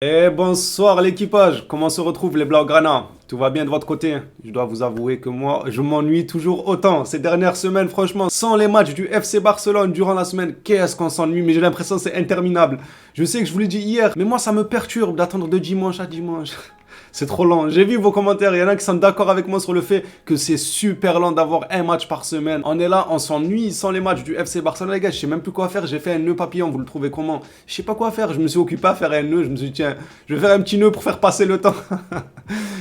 Et bonsoir l'équipage, comment se retrouvent les Blaugrana? Tout va bien de votre côté? Je dois vous avouer que moi, je m'ennuie toujours autant. Ces dernières semaines, franchement, sans les matchs du FC Barcelone durant la semaine, qu'est-ce qu'on s'ennuie, mais j'ai l'impression que c'est interminable. Je sais que je vous l'ai dit hier, mais moi ça me perturbe d'attendre de dimanche à dimanche. C'est trop lent. J'ai vu vos commentaires, il y en a qui sont d'accord avec moi sur le fait que c'est super lent d'avoir un match par semaine. On est là, on s'ennuie sans les matchs du FC Barcelone, les gars, je sais même plus quoi faire. J'ai fait un nœud papillon, vous le trouvez comment? Je sais pas quoi faire, je me suis occupé à faire un nœud, je me suis dit tiens, je vais faire un petit nœud pour faire passer le temps.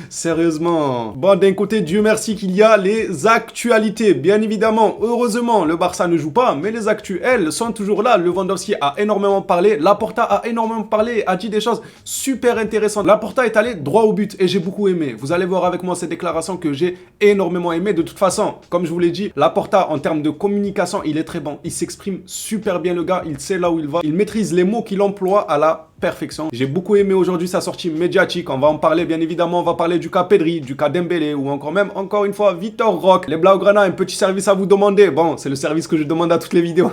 Sérieusement. Bon, d'un côté, Dieu merci qu'il y a les actualités. Bien évidemment, heureusement, le Barça ne joue pas, mais les actus, elles, sont toujours là. Lewandowski a énormément parlé, Laporta a énormément parlé, a dit des choses super intéressantes. Laporta est allé droit au but et j'ai beaucoup aimé. Vous allez voir avec moi ces déclarations que j'ai énormément aimé. De toute façon, comme je vous l'ai dit, Laporta, en termes de communication, il est très bon. Il s'exprime super bien, le gars. Il sait là où il va. Il maîtrise les mots qu'il emploie à la perfection. J'ai beaucoup aimé aujourd'hui sa sortie médiatique. On va en parler, bien évidemment. On va parler du cas Pedri, du cas Dembélé ou encore une fois, Vitor Roque. Les Blaugrana, un petit service à vous demander. Bon, c'est le service que je demande à toutes les vidéos.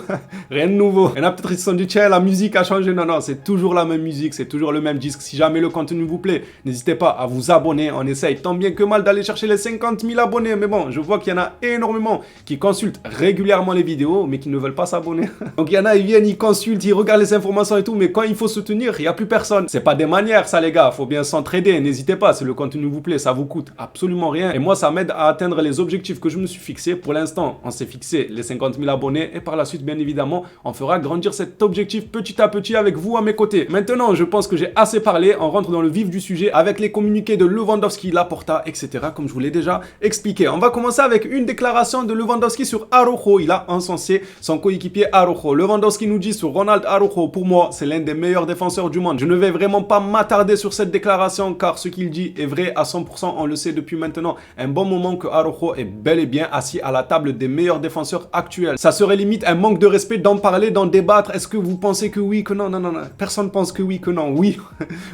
Rien de nouveau. Il y en a peut-être qui se sont dit, tiens, la musique a changé. Non, non, c'est toujours la même musique, c'est toujours le même disque. Si jamais le contenu vous plaît, n'hésitez pas à vous abonner. On essaye tant bien que mal d'aller chercher les 50 000 abonnés. Mais bon, je vois qu'il y en a énormément qui consultent régulièrement les vidéos, mais qui ne veulent pas s'abonner. Donc il y en a, ils viennent, ils consultent, ils regardent les informations et tout, mais quand il faut soutenir, il n'y a plus personne. C'est pas des manières, ça, les gars. Faut bien s'entraider. N'hésitez pas, si le contenu vous plaît, ça vous coûte absolument rien. Et moi, ça m'aide à atteindre les objectifs que je me suis fixés. Pour l'instant, on s'est fixé les 50 000 abonnés. Et par la suite, bien évidemment, on fera grandir cet objectif petit à petit avec vous à mes côtés. Maintenant, je pense que j'ai assez parlé. On rentre dans le vif du sujet avec les communiqués de Lewandowski, Laporta, etc. Comme je vous l'ai déjà expliqué. On va commencer avec une déclaration de Lewandowski sur Araujo. Il a encensé son coéquipier Araujo. Lewandowski nous dit sur Ronald Araujo, pour moi, c'est l'un des meilleurs défenseurs du monde. Je ne vais vraiment pas m'attarder sur cette déclaration car ce qu'il dit est vrai à 100%. On le sait depuis maintenant un bon moment que Araujo est bel et bien assis à la table des meilleurs défenseurs actuels. Ça serait limite un manque de respect d'en parler, d'en débattre. Est-ce que vous pensez que oui, que non? Non, non, non. Personne pense que oui, que non. Oui,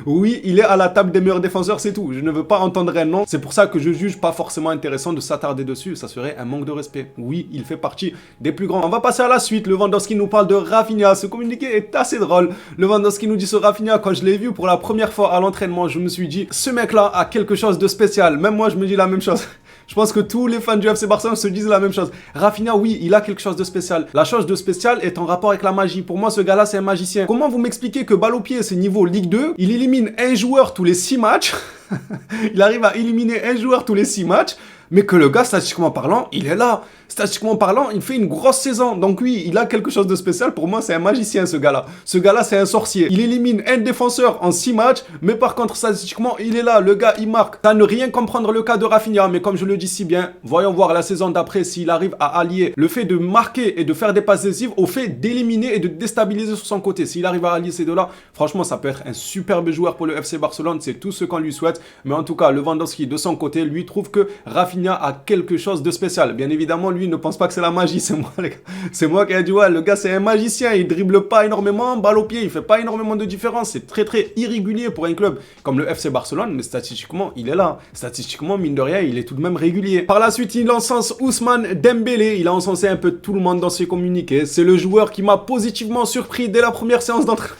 oui, il est à la table des meilleurs défenseurs, c'est tout. Je ne veux pas entendre un non. C'est pour ça que je juge pas forcément intéressant de s'attarder dessus. Ça serait un manque de respect. Oui, il fait partie des plus grands. On va passer à la suite. Lewandowski nous parle de Rafinha. Ce communiqué est assez drôle. Lewandowski nous dit sur Rafinha, quand je l'ai vu pour la première fois à l'entraînement, je me suis dit, ce mec-là a quelque chose de spécial. Même moi, je me dis la même chose. Je pense que tous les fans du FC Barcelone se disent la même chose. Rafinha, oui, il a quelque chose de spécial. La chose de spécial est en rapport avec la magie. Pour moi, ce gars-là, c'est un magicien. Comment vous m'expliquez que balle au pied, c'est niveau Ligue 2, il élimine un joueur tous les 6 matchs. Il arrive à éliminer un joueur tous les 6 matchs. Mais que le gars, statistiquement parlant, il est là. Statistiquement parlant, il fait une grosse saison. Donc oui, il a quelque chose de spécial. Pour moi, c'est un magicien, ce gars-là. Ce gars-là, c'est un sorcier. Il élimine un défenseur en 6 matchs. Mais par contre, statistiquement, il est là. Le gars, il marque. Ça ne rien comprendre le cas de Rafinha. Mais comme je le dis si bien, voyons voir la saison d'après s'il arrive à allier le fait de marquer et de faire des passes décisives au fait d'éliminer et de déstabiliser sur son côté. S'il arrive à allier ces deux-là, franchement, ça peut être un superbe joueur pour le FC Barcelone. C'est tout ce qu'on lui souhaite. Mais en tout cas, Lewandowski, de son côté, lui trouve que Rafinha a quelque chose de spécial. Bien évidemment, lui ne pense pas que c'est la magie, c'est moi, les gars. C'est moi qui ai dit, ouais, le gars c'est un magicien, il dribble pas énormément, balle au pied, il fait pas énormément de différence, c'est très très irrégulier pour un club comme le FC Barcelone, mais statistiquement, il est là. Statistiquement, mine de rien, il est tout de même régulier. Par la suite, il encense Ousmane Dembélé, il a encensé un peu tout le monde dans ses communiqués. C'est le joueur qui m'a positivement surpris dès la première séance d'entraînement.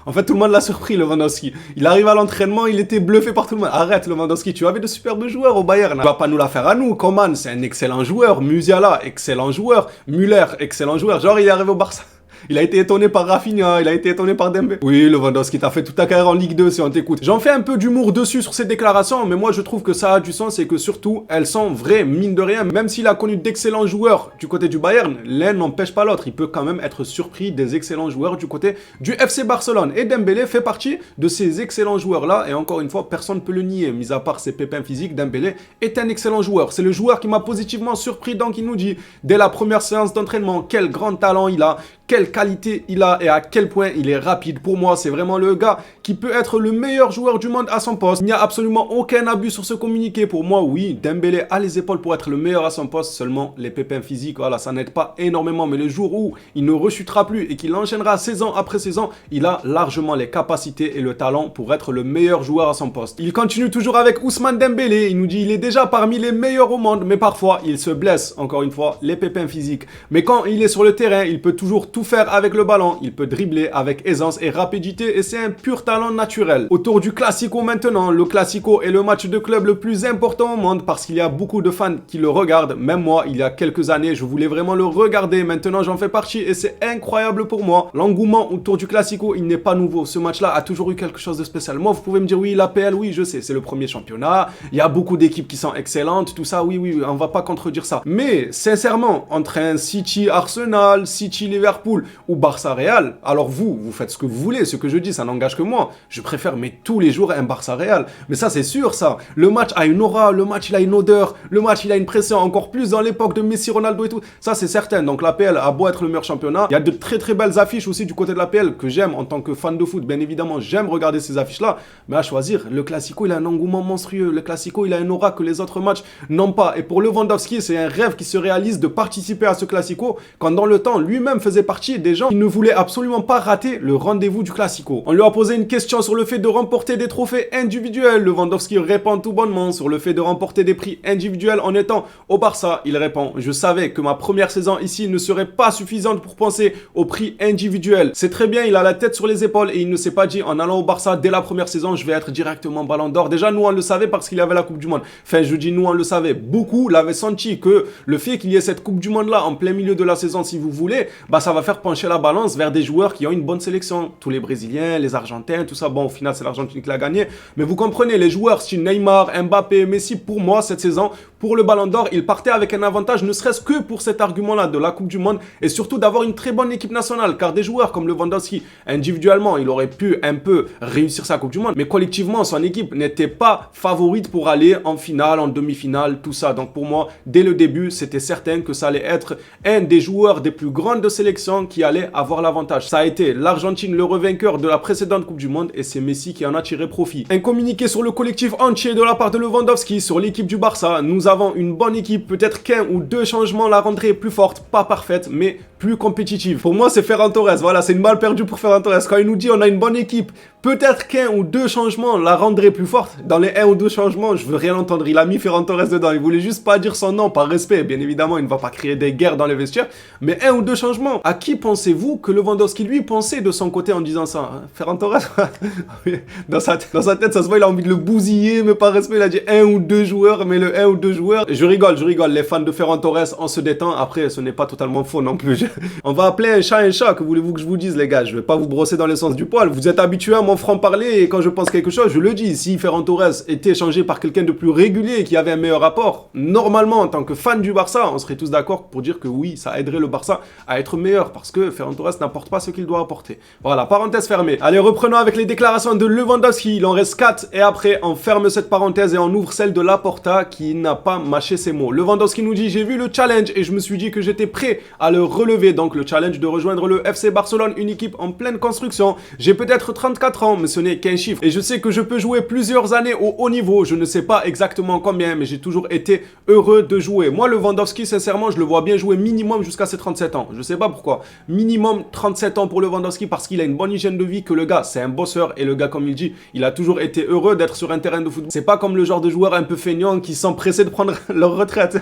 En fait, tout le monde l'a surpris, Lewandowski. Il arrive à l'entraînement, il était bluffé par tout le monde. Arrête, Lewandowski, tu avais de superbes joueurs au Bayern. Tu vas pas nous la faire à nous. Coman, c'est un excellent joueur. Musiala, excellent joueur. Müller, excellent joueur. Genre, il est arrivé au Barça. Il a été étonné par Rafinha, il a été étonné par Dembélé. Oui, Lewandowski, t'as fait toute ta carrière en Ligue 2 si on t'écoute. J'en fais un peu d'humour dessus sur ces déclarations, mais moi je trouve que ça a du sens et que surtout, elles sont vraies, mine de rien. Même s'il a connu d'excellents joueurs du côté du Bayern, l'un n'empêche pas l'autre. Il peut quand même être surpris des excellents joueurs du côté du FC Barcelone. Et Dembélé fait partie de ces excellents joueurs-là, et encore une fois, personne ne peut le nier. Mis à part ses pépins physiques, Dembélé est un excellent joueur. C'est le joueur qui m'a positivement surpris, donc il nous dit, dès la première séance d'entraînement, quel grand talent il a, quelle qualité il a et à quel point il est rapide. Pour moi, c'est vraiment le gars qui peut être le meilleur joueur du monde à son poste. Il n'y a absolument aucun abus sur ce communiqué. Pour moi, oui, Dembélé a les épaules pour être le meilleur à son poste. Seulement, les pépins physiques, voilà, ça n'aide pas énormément. Mais le jour où il ne rechutera plus et qu'il enchaînera saison après saison, il a largement les capacités et le talent pour être le meilleur joueur à son poste. Il continue toujours avec Ousmane Dembélé. Il nous dit il est déjà parmi les meilleurs au monde, mais parfois, il se blesse. Encore une fois, les pépins physiques. Mais quand il est sur le terrain, il peut toujours tout tout faire avec le ballon, il peut dribbler avec aisance et rapidité et c'est un pur talent naturel. Autour du Classico maintenant, le Classico est le match de club le plus important au monde parce qu'il y a beaucoup de fans qui le regardent. Même moi, il y a quelques années, je voulais vraiment le regarder. Maintenant, j'en fais partie et c'est incroyable pour moi. L'engouement autour du Classico, il n'est pas nouveau. Ce match-là a toujours eu quelque chose de spécial. Moi, vous pouvez me dire, oui, l'APL, oui, je sais, c'est le premier championnat. Il y a beaucoup d'équipes qui sont excellentes, tout ça, oui, on va pas contredire ça. Mais, sincèrement, entre un City Arsenal, City Liverpool ou Barça Real, alors vous faites ce que vous voulez. Ce que je dis, ça n'engage que moi. Je préfère, mais tous les jours, un Barça Real. Mais ça, c'est sûr, ça. Le match a une aura, le match, il a une odeur, le match, il a une pression, encore plus dans l'époque de Messi, Ronaldo et tout. Ça, c'est certain. Donc, l'APL a beau être le meilleur championnat. Il y a de très, très belles affiches aussi du côté de l'APL que j'aime en tant que fan de foot. Bien évidemment, j'aime regarder ces affiches-là. Mais à choisir, le Classico, il a un engouement monstrueux. Le Classico, il a une aura que les autres matchs n'ont pas. Et pour Lewandowski, c'est un rêve qui se réalise de participer à ce Classico quand dans le temps, lui-même faisait partie des gens qui ne voulaient absolument pas rater le rendez-vous du Classico. On lui a posé une question sur le fait de remporter des trophées individuels. Lewandowski répond tout bonnement sur le fait de remporter des prix individuels en étant au Barça. Il répond: je savais que ma première saison ici ne serait pas suffisante pour penser au prix individuel. C'est très bien, il a la tête sur les épaules et il ne s'est pas dit en allant au Barça dès la première saison je vais être directement Ballon d'Or. Déjà nous on le savait parce qu'il y avait la Coupe du Monde. Enfin je dis nous on le savait. Beaucoup l'avaient senti que le fait qu'il y ait cette Coupe du Monde là en plein milieu de la saison si vous voulez, bah ça va faire pencher la balance vers des joueurs qui ont une bonne sélection. Tous les Brésiliens, les Argentins, tout ça. Bon au final c'est l'Argentine qui l'a gagné. Mais vous comprenez, les joueurs style Neymar, Mbappé, Messi, pour moi cette saison, pour le Ballon d'Or, ils partaient avec un avantage ne serait-ce que pour cet argument-là de la Coupe du Monde et surtout d'avoir une très bonne équipe nationale car des joueurs comme Lewandowski, individuellement, il aurait pu un peu réussir sa Coupe du Monde mais collectivement, son équipe n'était pas favorite pour aller en finale, en demi-finale, tout ça. Donc pour moi, dès le début, c'était certain que ça allait être un des joueurs des plus grandes sélections qui allait avoir l'avantage. Ça a été l'Argentine le revainqueur de la précédente Coupe du Monde et c'est Messi qui en a tiré profit. Un communiqué sur le collectif entier de la part de Lewandowski sur l'équipe du Barça. Nous avons une bonne équipe, peut-être qu'un ou deux changements la rendraient plus forte, pas parfaite, mais plus compétitive. Pour moi, c'est Ferran Torres. Voilà, c'est une balle perdue pour Ferran Torres. Quand il nous dit on a une bonne équipe, peut-être qu'un ou deux changements la rendraient plus forte. Dans les un ou deux changements, je veux rien entendre. Il a mis Ferran Torres dedans. Il voulait juste pas dire son nom par respect. Bien évidemment, il ne va pas créer des guerres dans les vestiaires. Mais un ou deux changements. À qui pensez-vous que Lewandowski lui pensait de son côté en disant ça, hein? Ferran Torres dans sa tête, ça se voit, il a envie de le bousiller, mais par respect, il a dit un ou deux joueurs, mais le un ou deux joueurs. Je rigole. Les fans de Ferran Torres, on se détend. Après, ce n'est pas totalement faux non plus. On va appeler un chat. Que voulez-vous que je vous dise, les gars? Je vais pas vous brosser dans le sens du poil. Vous êtes habitués à mon franc-parler et quand je pense quelque chose, je le dis. Si Ferran Torres était échangé par quelqu'un de plus régulier et qui avait un meilleur rapport, normalement, en tant que fan du Barça, on serait tous d'accord pour dire que oui, ça aiderait le Barça à être meilleur parce que Ferran Torres n'apporte pas ce qu'il doit apporter. Voilà, parenthèse fermée. Allez, reprenons avec les déclarations de Lewandowski. Il en reste 4 et après, on ferme cette parenthèse et on ouvre celle de Laporta qui n'a pas mâché ses mots. Lewandowski nous dit: j'ai vu le challenge et je me suis dit que j'étais prêt à le relever. Donc le challenge de rejoindre le FC Barcelone, une équipe en pleine construction. J'ai peut-être 34 ans, mais ce n'est qu'un chiffre. Et je sais que je peux jouer plusieurs années au haut niveau. Je ne sais pas exactement combien, mais j'ai toujours été heureux de jouer. Moi, Lewandowski, sincèrement, je le vois bien jouer minimum jusqu'à ses 37 ans. Je sais pas pourquoi. Minimum 37 ans pour Lewandowski parce qu'il a une bonne hygiène de vie, que le gars, c'est un bosseur. Et le gars, comme il dit, il a toujours été heureux d'être sur un terrain de football. C'est pas comme le genre de joueurs un peu feignants qui sont pressés de prendre leur retraite.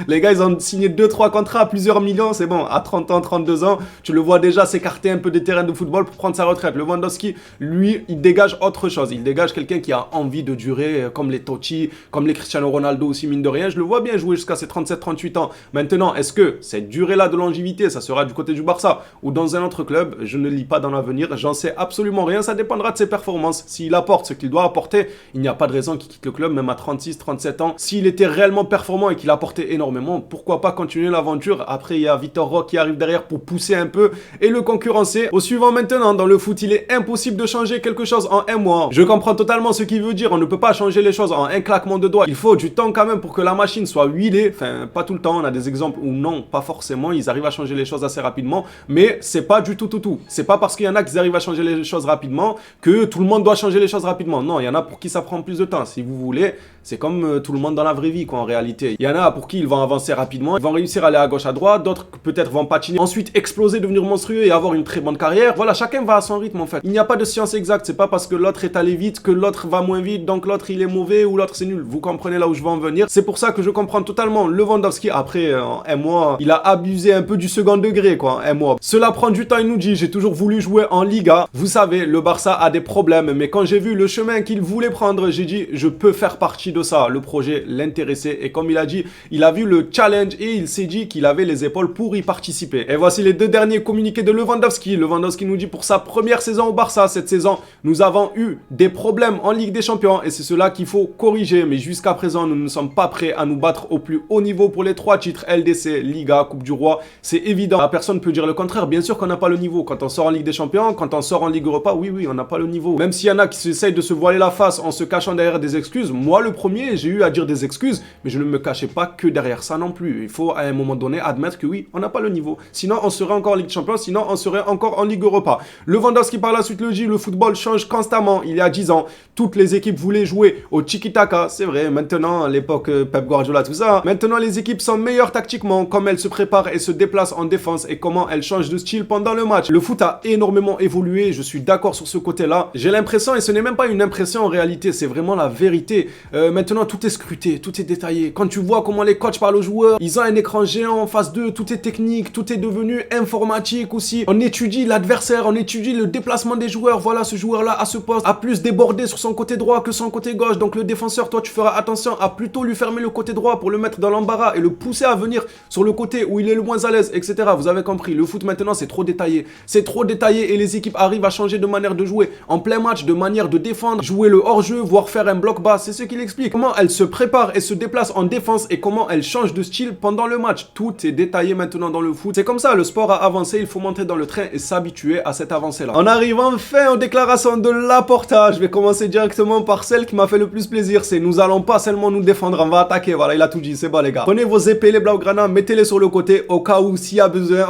Les gars, ils ont signé 2-3 contrats à plusieurs millions. C'est bon, à 30 ans, 32 ans, tu le vois déjà s'écarter un peu des terrains de football pour prendre sa retraite. Lewandowski, lui, il dégage autre chose. Il dégage quelqu'un qui a envie de durer, comme les Totti, comme les Cristiano Ronaldo aussi, mine de rien. Je le vois bien jouer jusqu'à ses 37-38 ans. Maintenant, est-ce que cette durée-là de longévité, ça sera du côté du Barça ou dans un autre club? Je ne lis pas dans l'avenir. J'en sais absolument rien. Ça dépendra de ses performances. S'il apporte ce qu'il doit apporter, il n'y a pas de raison qu'il quitte le club, même à 36-37 ans. S'il était réellement performant et qu'il apportait énormément, pourquoi pas continuer l'aventure? Après, il y a Vitor Roque qui arrive derrière pour pousser un peu et le concurrencer. Au suivant maintenant, dans le foot, il est impossible de changer quelque chose en un mois. Je comprends totalement ce qu'il veut dire. On ne peut pas changer les choses en un claquement de doigts. Il faut du temps quand même pour que la machine soit huilée. Enfin, pas tout le temps. On a des exemples où non, pas forcément. Ils arrivent à changer les choses assez rapidement. Mais c'est pas du tout. C'est pas parce qu'il y en a qui arrivent à changer les choses rapidement que tout le monde doit changer les choses rapidement. Non, il y en a pour qui ça prend plus de temps. Si vous voulez, c'est comme tout le monde dans la vraie vie, quoi, en réalité. Il y en a pour qui ils vont avancer rapidement. Ils vont réussir à aller à gauche, à droite. D'autres peut-être vont patiner. Ensuite, exploser, devenir monstrueux et avoir une très bonne carrière. Voilà, chacun va à son rythme, en fait. Il n'y a pas de science exacte. exact. C'est pas parce que l'autre est allé vite que l'autre va moins vite, donc l'autre il est mauvais ou l'autre c'est nul. Vous comprenez là où je veux en venir. C'est pour ça que je comprends totalement Lewandowski. Après, un mois, il a abusé un peu du second degré, quoi, un mois. Cela prend du temps, il nous dit, j'ai toujours voulu jouer en Liga. Vous savez, le Barça a des problèmes, mais quand j'ai vu le chemin qu'il voulait prendre, j'ai dit, je peux faire partie de ça. Le projet l'intéressait et comme il a dit, il a vu le challenge et il s'est dit qu'il avait les épaules pour y participer. Et voici les deux derniers communiqués de Lewandowski. Lewandowski nous dit pour sa première saison au Barça, cette saison, nous avons eu des problèmes en Ligue des Champions et c'est cela qu'il faut corriger. Mais jusqu'à présent, nous ne sommes pas prêts à nous battre au plus haut niveau pour les 3 titres LDC, Liga, Coupe du Roi. C'est évident. Personne ne peut dire le contraire. Bien sûr qu'on n'a pas le niveau. Quand on sort en Ligue des Champions, quand on sort en Ligue Europa, oui, on n'a pas le niveau. Même s'il y en a qui essayent de se voiler la face en se cachant derrière des excuses, moi le premier, j'ai eu à dire des excuses, mais je ne me cachais pas que derrière ça non plus. Il faut à un moment donné admettre que oui, on n'a pas le niveau. Sinon, on serait encore en Ligue des Champions, sinon on serait encore en Ligue Europa. Lewandowski par la suite le dit, le football change constamment. Il y a 10 ans, toutes les équipes voulaient jouer au tiki-taka. C'est vrai, maintenant, à l'époque Pep Guardiola, tout ça. Maintenant, les équipes sont meilleures tactiquement, comme elles se préparent et se déplacent en défense et comment elles changent de style pendant le match. Le foot a énormément évolué, je suis d'accord sur ce côté-là. J'ai l'impression, et ce n'est même pas une impression en réalité, c'est vraiment la vérité. Maintenant, tout est scruté, tout est détaillé. Quand tu vois comment les coachs parlent aux joueurs, ils ont un écran géant en face d'eux, tout est technique, tout est devenu informatique aussi. On étudie l'adversaire, on étudie le déplacement des joueurs. Voilà, ce joueur-là, à ce poste, a plus débordé sur son côté droit que son côté gauche. Donc le défenseur, toi, tu feras attention à plutôt lui fermer le côté droit pour le mettre dans l'embarras et le pousser à venir sur le côté où il est le moins à l'aise, etc. Vous avez compris, le foot maintenant, c'est trop détaillé. C'est trop détaillé et les équipes arrivent à changer de manière de jouer en plein match, de manière de défendre, jouer le hors-jeu, voire faire un bloc bas. C'est ce qu'il explique. Comment elles se préparent et se déplacent en défense et comment elles changent de style pendant le match. Tout est détaillé maintenant dans le foot. C'est comme ça, le sport a avancé, il faut monter dans le train et s'habituer à cette avancée-là. On arrive enfin aux déclarations de Laporta. Je vais commencer directement par celle qui m'a fait le plus plaisir. C'est nous allons pas seulement nous défendre, on va attaquer. Voilà, il a tout dit, c'est bon les gars. Prenez vos épées, les Blaugrana, mettez-les sur le côté au cas où s'il y a besoin,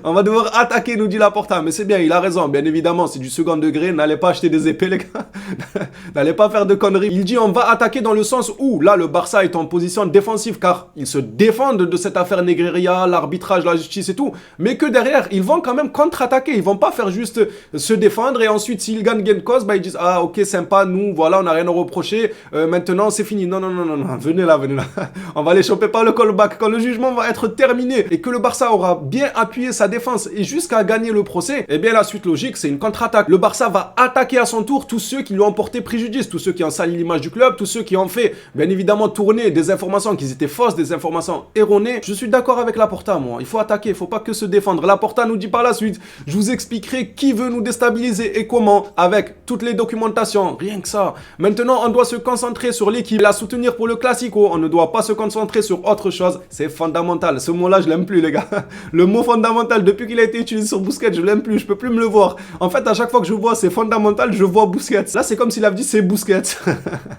on va devoir attaquer, nous dit Laporta. Mais c'est bien, il a raison. Bien évidemment, c'est du second degré. N'allez pas acheter des épées, les gars. N'allez pas faire de conneries. Il dit on va attaquer dans le sens où là, le Barça est en position défensive car ils se défendent de cette affaire Negreira, l'arbitrage, la justice et tout. Mais que derrière, ils vont quand même contre-attaquer. Ils vont pas faire juste se défendre et ensuite, s'ils gagnent gain de cause, bah, ils disent ah, ok, sympa, nous, voilà, on n'a rien à reprocher. Maintenant, c'est fini. Non. Venez là. On va les choper par le callback quand le jugement va être terminé et que le Barça aura bien appuyé sa défense et jusqu'à gagner le procès, eh bien la suite logique c'est une contre-attaque. Le Barça va attaquer à son tour tous ceux qui lui ont porté préjudice, tous ceux qui ont sali l'image du club, tous ceux qui ont fait bien évidemment tourner des informations qui étaient fausses, des informations erronées. Je suis d'accord avec Laporta, moi. Il faut attaquer, il faut pas que se défendre. Laporta nous dit par la suite, je vous expliquerai qui veut nous déstabiliser et comment avec toutes les documentations, rien que ça. Maintenant on doit se concentrer sur l'équipe, la soutenir pour le Classico, on ne doit pas se concentrer sur autre chose, c'est fondamental. Ce mot-là je l'aime plus les gars. Le mot fondamental, depuis qu'il a été utilisé sur Busquets, je l'aime plus, je peux plus me le voir. En fait, à chaque fois que je vois c'est fondamental, je vois Busquets. Là, c'est comme s'il avait dit c'est Busquets.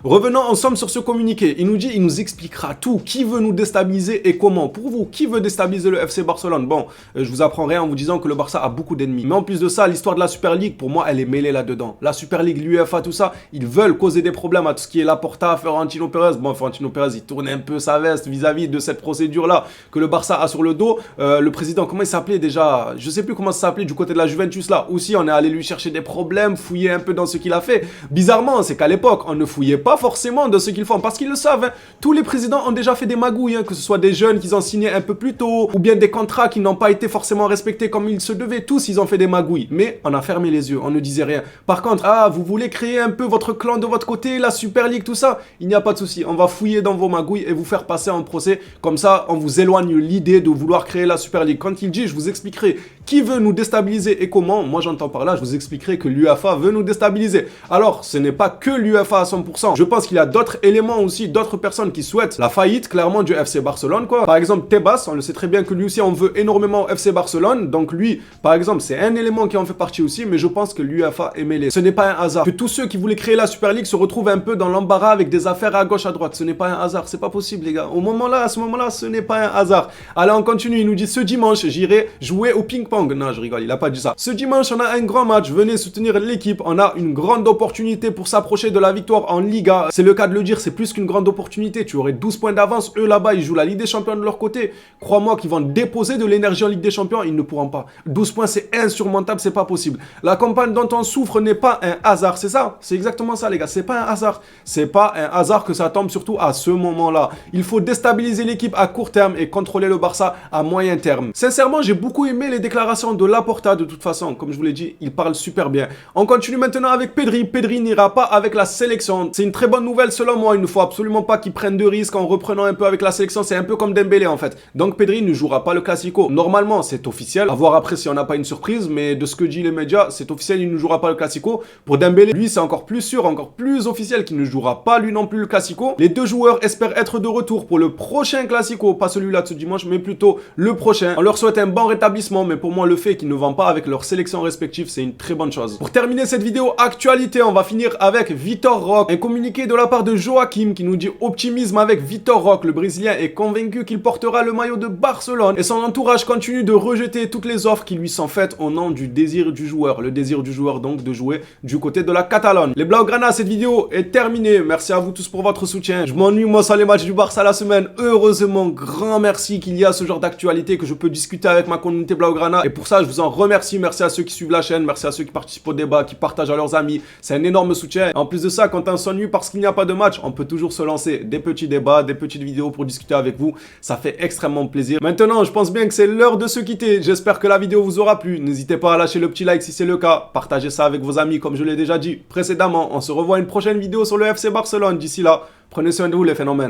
Revenons ensemble sur ce communiqué. Il nous dit, il nous expliquera tout. Qui veut nous déstabiliser et comment? Pour vous, qui veut déstabiliser le FC Barcelone? Bon, je vous apprends rien en vous disant que le Barça a beaucoup d'ennemis. Mais en plus de ça, l'histoire de la Super League, pour moi, elle est mêlée là-dedans. La Super League, l'UEFA, tout ça, ils veulent causer des problèmes à tout ce qui est Laporta, Florentino Pérez. Bon, Florentino Pérez, il tourne un peu sa veste vis-à-vis de cette procédure-là que le Barça a sur le dos. Le président, comment il s'appelait déjà? Je sais plus comment ça s'appelait du côté de la Juventus là. Aussi, on est allé lui chercher des problèmes, fouiller un peu dans ce qu'il a fait. Bizarrement, c'est qu'à l'époque, on ne fouillait pas forcément de ce qu'ils font parce qu'ils le savent. Hein. Tous les présidents ont déjà fait des magouilles, hein, que ce soit des jeunes qu'ils ont signés un peu plus tôt ou bien des contrats qui n'ont pas été forcément respectés comme ils se devaient. Tous, ils ont fait des magouilles. Mais on a fermé les yeux, on ne disait rien. Par contre, ah, vous voulez créer un peu votre clan de votre côté, la Super League, tout ça? Il n'y a pas de souci. On va fouiller dans vos magouilles et vous faire passer en procès. Comme ça, on vous éloigne l'idée de vouloir créer la Super League. Quand il dit, je vous expliquerai qui veut nous déstabiliser et comment. Moi, j'entends par là, je vous expliquerai que l'UEFA veut nous déstabiliser. Alors, ce n'est pas que l'UEFA à 100%. Je pense qu'il y a d'autres éléments aussi, d'autres personnes qui souhaitent la faillite, clairement, du FC Barcelone, quoi. Par exemple, Tebas, on le sait très bien que lui aussi, on veut énormément au FC Barcelone. Donc lui, par exemple, c'est un élément qui en fait partie aussi, mais je pense que l'UEFA est mêlé. Ce n'est pas un hasard. Que tous ceux qui voulaient créer la Super League se retrouvent un peu dans l'embarras avec des affaires à gauche, à droite. Ce n'est pas un hasard. C'est pas possible, les gars. Au moment là, à ce moment-là, ce n'est pas un hasard. Allez, on continue. Il nous dit, ce dimanche, j'irai jouer au ping-pong ping-pong. Non, je rigole, il a pas dit ça. Ce dimanche, on a un grand match. Venez soutenir l'équipe. On a une grande opportunité pour s'approcher de la victoire en Liga. C'est le cas de le dire, c'est plus qu'une grande opportunité. Tu aurais 12 points d'avance. Eux, là-bas, ils jouent la Ligue des Champions de leur côté. Crois-moi qu'ils vont déposer de l'énergie en Ligue des Champions. Ils ne pourront pas. 12 points, c'est insurmontable, c'est pas possible. La campagne dont on souffre n'est pas un hasard, c'est ça? C'est exactement ça, les gars. C'est pas un hasard. C'est pas un hasard que ça tombe surtout à ce moment-là. Il faut déstabiliser l'équipe à court terme et contrôler le Barça à moyen terme. Sincèrement, j'ai beaucoup aimé les déclarations de Laporta de toute façon. Comme je vous l'ai dit, il parle super bien. On continue maintenant avec Pedri. Pedri n'ira pas avec la sélection. C'est une très bonne nouvelle selon moi. Il ne faut absolument pas qu'il prenne de risques en reprenant un peu avec la sélection. C'est un peu comme Dembélé en fait. Donc Pedri ne jouera pas le Classico. Normalement, c'est officiel. À voir après si on n'a pas une surprise. Mais de ce que dit les médias, c'est officiel. Il ne jouera pas le Classico. Pour Dembélé, lui, c'est encore plus sûr, encore plus officiel qu'il ne jouera pas lui non plus le Classico. Les deux joueurs espèrent être de retour pour le prochain Classico. Pas celui-là de ce dimanche, mais plutôt le prochain. On leur souhaite un bon rétablissement. Mais pour moi, le fait qu'ils ne vont pas avec leurs sélections respectives, c'est une très bonne chose. Pour terminer cette vidéo actualité, on va finir avec Vitor Roque. Un communiqué de la part de Joachim qui nous dit optimisme avec Vitor Roque. Le Brésilien est convaincu qu'il portera le maillot de Barcelone et son entourage continue de rejeter toutes les offres qui lui sont faites au nom du désir du joueur. Le désir du joueur donc de jouer du côté de la Catalogne. Les Blaugrana, cette vidéo est terminée. Merci à vous tous pour votre soutien. Je m'ennuie moi sur les matchs du Barça la semaine. Heureusement, grand merci qu'il y a ce genre d'actualité que je peux discuter avec ma communauté Blaugrana. Et pour ça, je vous en remercie. Merci à ceux qui suivent la chaîne. Merci à ceux qui participent au débat, qui partagent à leurs amis. C'est un énorme soutien. En plus de ça, quand on s'ennuie parce qu'il n'y a pas de match, on peut toujours se lancer des petits débats, des petites vidéos pour discuter avec vous. Ça fait extrêmement plaisir. Maintenant, je pense bien que c'est l'heure de se quitter. J'espère que la vidéo vous aura plu. N'hésitez pas à lâcher le petit like si c'est le cas. Partagez ça avec vos amis comme je l'ai déjà dit précédemment. On se revoit à une prochaine vidéo sur le FC Barcelone. D'ici là, prenez soin de vous les phénomènes.